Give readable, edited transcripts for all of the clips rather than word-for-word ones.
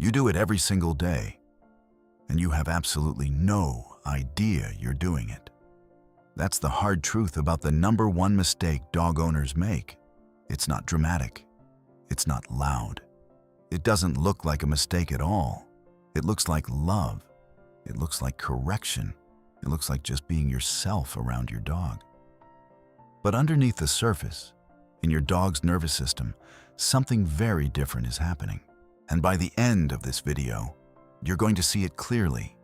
You do it every single day, and you have absolutely no idea you're doing it. That's the hard truth about the number one mistake dog owners make. It's not dramatic. It's not loud. It doesn't look like a mistake at all. It looks like love. It looks like correction. It looks like just being yourself around your dog. But underneath the surface, in your dog's nervous system, something very different is happening. And by the end of this video, you're going to see it clearly,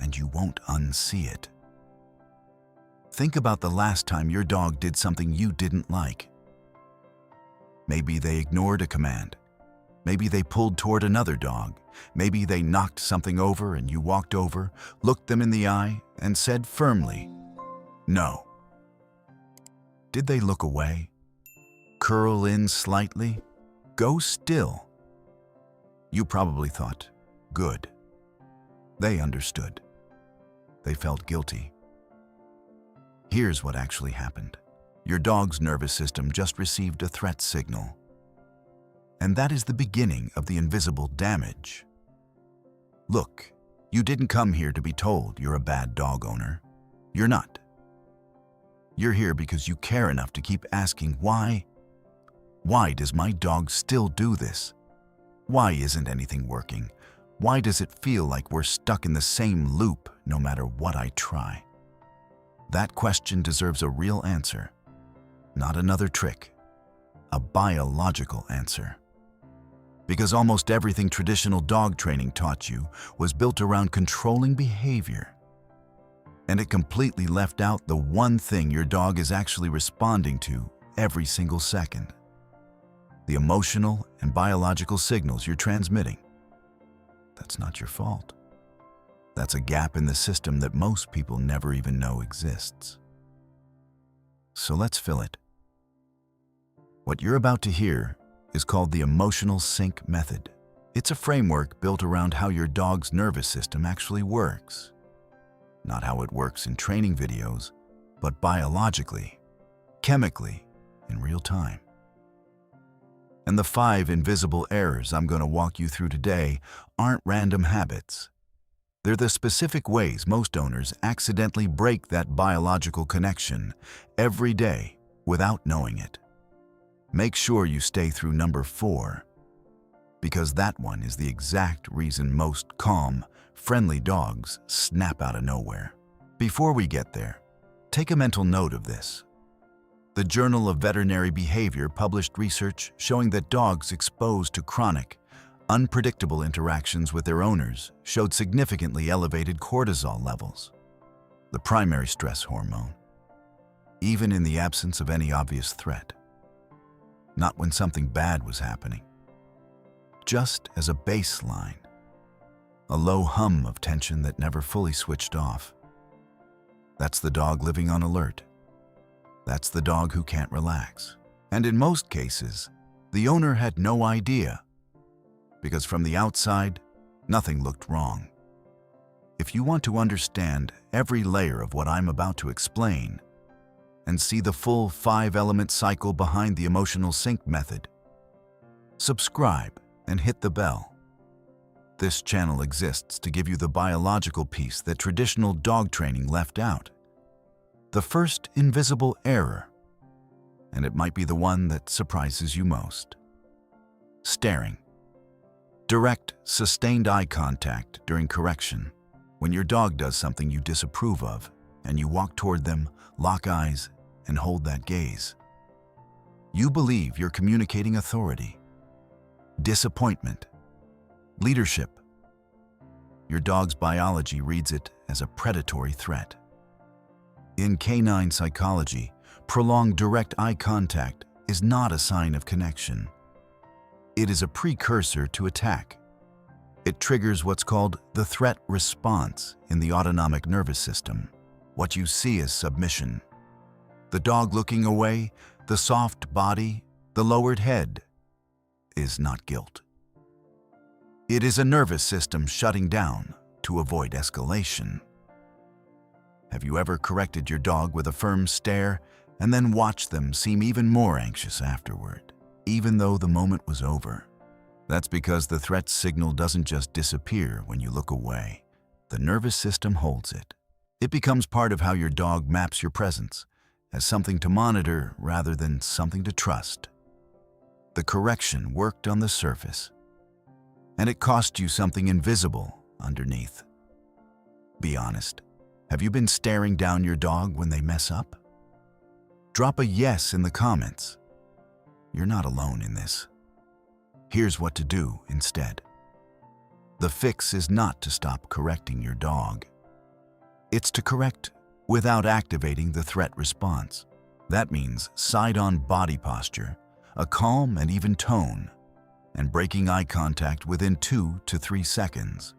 and you won't unsee it. Think about the last time your dog did something you didn't like. Maybe they ignored a command. Maybe they pulled toward another dog. Maybe they knocked something over and you walked over, looked them in the eye, and said firmly, "No." Did they look away? Curl in slightly? Go still? You probably thought, good. They understood. They felt guilty. Here's what actually happened. Your dog's nervous system just received a threat signal. And that is the beginning of the invisible damage. Look, you didn't come here to be told you're a bad dog owner. You're not. You're here because you care enough to keep asking why. Why does my dog still do this? Why isn't anything working? Why does it feel like we're stuck in the same loop no matter what I try? That question deserves a real answer, not another trick, a biological answer. Because almost everything traditional dog training taught you was built around controlling behavior. And it completely left out the one thing your dog is actually responding to every single second. The emotional and biological signals you're transmitting. That's not your fault. That's a gap in the system that most people never even know exists. So let's fill it. What you're about to hear is called the emotional sync method. It's a framework built around how your dog's nervous system actually works. Not how it works in training videos, but biologically, chemically, in real time. And the 5 invisible errors I'm going to walk you through today aren't random habits. They're the specific ways most owners accidentally break that biological connection every day without knowing it. Make sure you stay through number 4, because that one is the exact reason most calm, friendly dogs snap out of nowhere. Before we get there, take a mental note of this. The Journal of Veterinary Behavior published research showing that dogs exposed to chronic, unpredictable interactions with their owners showed significantly elevated cortisol levels, the primary stress hormone, even in the absence of any obvious threat. Not when something bad was happening. Just as a baseline, a low hum of tension that never fully switched off. That's the dog living on alert. That's the dog who can't relax. And in most cases, the owner had no idea, because from the outside, nothing looked wrong. If you want to understand every layer of what I'm about to explain, and see the full 5-element cycle behind the emotional sync method, subscribe and hit the bell. This channel exists to give you the biological piece that traditional dog training left out. The first invisible error, and it might be the one that surprises you most. Staring. Direct, sustained eye contact during correction. When your dog does something you disapprove of, and you walk toward them, lock eyes, and hold that gaze. You believe you're communicating authority, disappointment, leadership. Your dog's biology reads it as a predatory threat. In canine psychology, prolonged direct eye contact is not a sign of connection. It is a precursor to attack. It triggers what's called the threat response in the autonomic nervous system. What you see is submission. The dog looking away, the soft body, the lowered head, is not guilt. It is a nervous system shutting down to avoid escalation. Have you ever corrected your dog with a firm stare and then watched them seem even more anxious afterward, even though the moment was over? That's because the threat signal doesn't just disappear when you look away. The nervous system holds it. It becomes part of how your dog maps your presence, as something to monitor rather than something to trust. The correction worked on the surface, and it cost you something invisible underneath. Be honest. Have you been staring down your dog when they mess up? Drop a yes in the comments. You're not alone in this. Here's what to do instead. The fix is not to stop correcting your dog. It's to correct without activating the threat response. That means side-on body posture, a calm and even tone, and breaking eye contact within 2 to 3 seconds.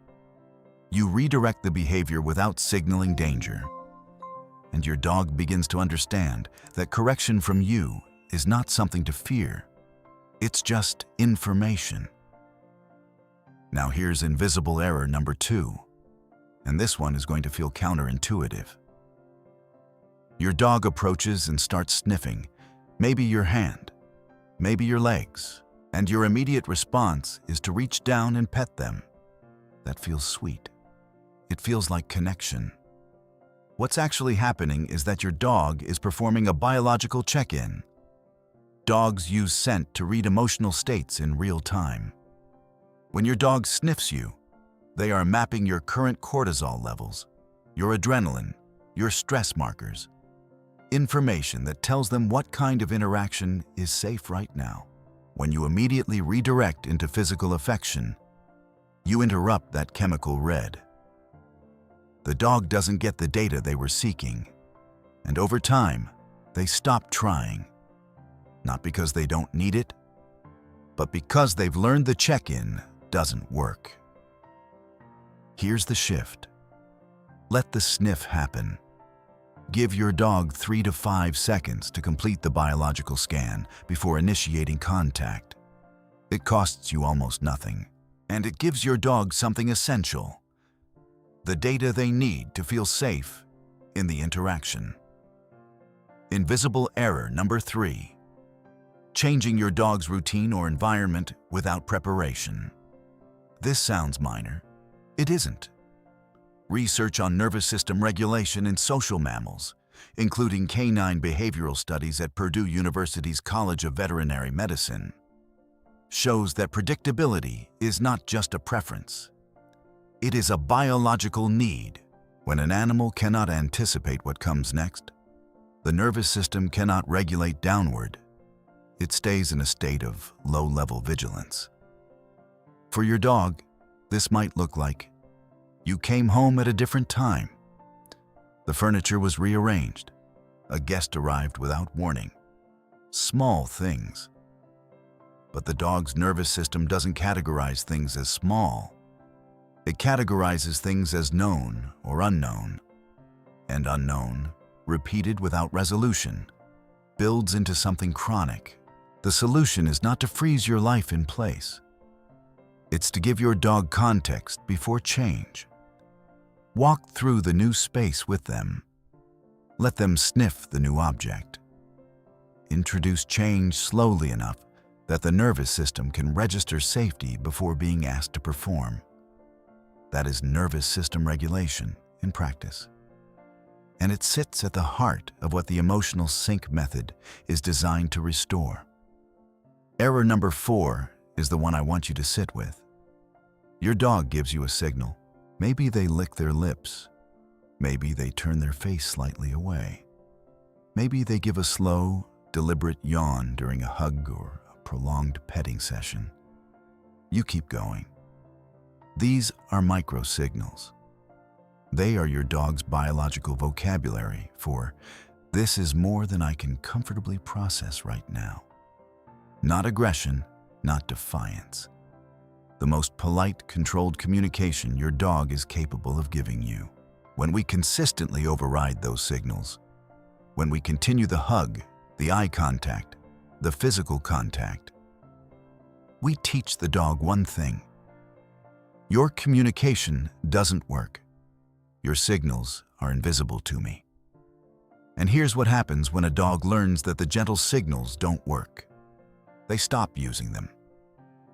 You redirect the behavior without signaling danger, and your dog begins to understand that correction from you is not something to fear. It's just information. Now here's invisible error number 2, and this one is going to feel counterintuitive. Your dog approaches and starts sniffing, maybe your hand, maybe your legs, and your immediate response is to reach down and pet them. That feels sweet. It feels like connection. What's actually happening is that your dog is performing a biological check-in. Dogs use scent to read emotional states in real time. When your dog sniffs you, they are mapping your current cortisol levels, your adrenaline, your stress markers, information that tells them what kind of interaction is safe right now. When you immediately redirect into physical affection, you interrupt that chemical red. The dog doesn't get the data they were seeking, and over time, they stop trying. Not because they don't need it, but because they've learned the check-in doesn't work. Here's the shift. Let the sniff happen. Give your dog 3 to 5 seconds to complete the biological scan before initiating contact. It costs you almost nothing, and it gives your dog something essential: the data they need to feel safe in the interaction. Invisible error number 3. Changing your dog's routine or environment without preparation. This sounds minor. It isn't. Research on nervous system regulation in social mammals, including canine behavioral studies at Purdue University's College of Veterinary Medicine, shows that predictability is not just a preference. It is a biological need. When an animal cannot anticipate what comes next, the nervous system cannot regulate downward. It stays in a state of low-level vigilance. For your dog, this might look like you came home at a different time. The furniture was rearranged. A guest arrived without warning. Small things. But the dog's nervous system doesn't categorize things as small. It categorizes things as known or unknown. And unknown, repeated without resolution, builds into something chronic. The solution is not to freeze your life in place. It's to give your dog context before change. Walk through the new space with them. Let them sniff the new object. Introduce change slowly enough that the nervous system can register safety before being asked to perform. That is nervous system regulation in practice. And it sits at the heart of what the emotional sync method is designed to restore. Error number 4 is the one I want you to sit with. Your dog gives you a signal. Maybe they lick their lips. Maybe they turn their face slightly away. Maybe they give a slow, deliberate yawn during a hug or a prolonged petting session. You keep going. These are micro signals. They are your dog's biological vocabulary for, "This is more than I can comfortably process right now." Not aggression, not defiance. The most polite, controlled communication your dog is capable of giving you. When we consistently override those signals, when we continue the hug, the eye contact, the physical contact, we teach the dog one thing: your communication doesn't work. Your signals are invisible to me. And here's what happens when a dog learns that the gentle signals don't work. They stop using them.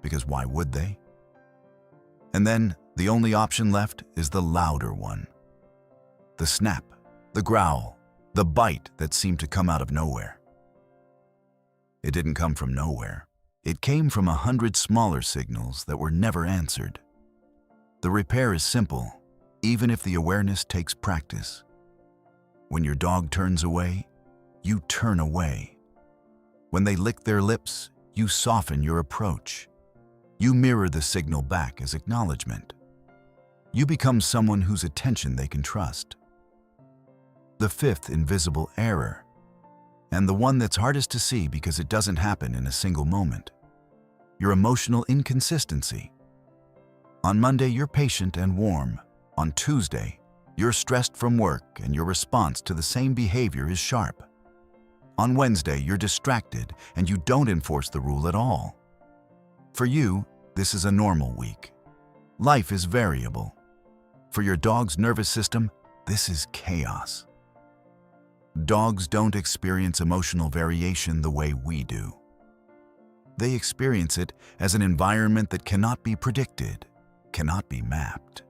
because why would they? And then the only option left is the louder one. The snap, the growl, the bite that seemed to come out of nowhere. It didn't come from nowhere. It came from 100 smaller signals that were never answered. The repair is simple, even if the awareness takes practice. When your dog turns away, you turn away. When they lick their lips, you soften your approach. You mirror the signal back as acknowledgement. You become someone whose attention they can trust. The fifth invisible error, and the one that's hardest to see because it doesn't happen in a single moment, your emotional inconsistency. On Monday, you're patient and warm. On Tuesday, you're stressed from work and your response to the same behavior is sharp. On Wednesday, you're distracted and you don't enforce the rule at all. For you, this is a normal week. Life is variable. For your dog's nervous system, this is chaos. Dogs don't experience emotional variation the way we do. They experience it as an environment that cannot be predicted, cannot be mapped.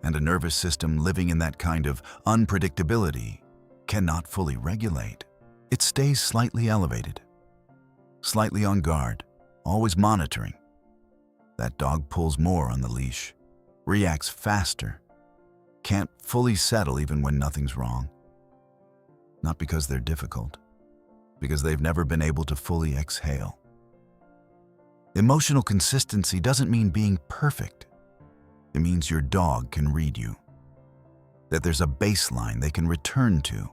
And a nervous system living in that kind of unpredictability cannot fully regulate. It stays slightly elevated, slightly on guard, always monitoring. That dog pulls more on the leash, reacts faster, can't fully settle even when nothing's wrong. Not because they're difficult, because they've never been able to fully exhale. Emotional consistency doesn't mean being perfect. It means your dog can read you, that there's a baseline they can return to,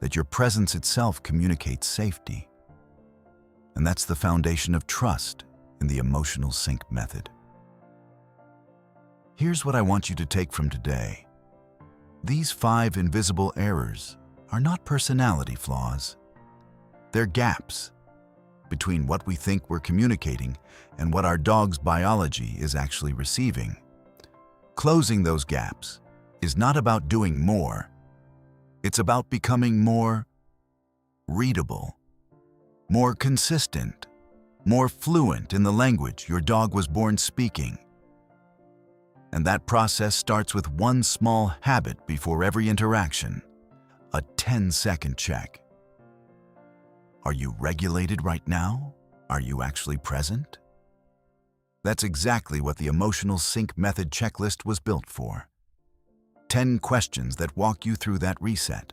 that your presence itself communicates safety. And that's the foundation of trust in the emotional sync method. Here's what I want you to take from today. These 5 invisible errors are not personality flaws. They're gaps between what we think we're communicating and what our dog's biology is actually receiving. Closing those gaps is not about doing more. It's about becoming more readable, more consistent, more fluent in the language your dog was born speaking. And that process starts with one small habit before every interaction, a 10-second check. Are you regulated right now? Are you actually present? That's exactly what the emotional sync method checklist was built for. 10 questions that walk you through that reset.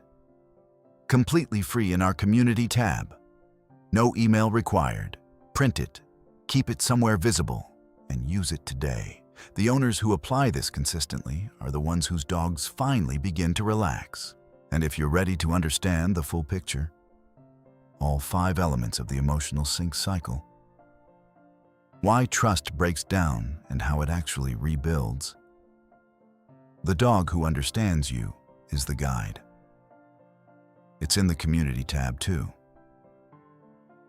Completely free in our community tab. No email required. Print it, keep it somewhere visible, and use it today. The owners who apply this consistently are the ones whose dogs finally begin to relax. And if you're ready to understand the full picture, all 5 elements of the emotional sync cycle, why trust breaks down and how it actually rebuilds, the dog who understands you is the guide. It's in the community tab too.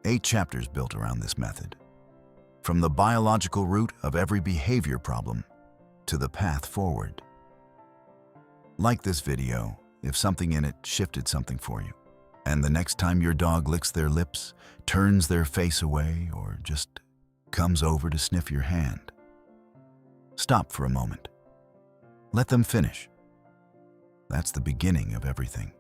8 chapters built around this method, from the biological root of every behavior problem to the path forward. Like this video if something in it shifted something for you, and the next time your dog licks their lips, turns their face away, or just comes over to sniff your hand, stop for a moment. Let them finish. That's the beginning of everything.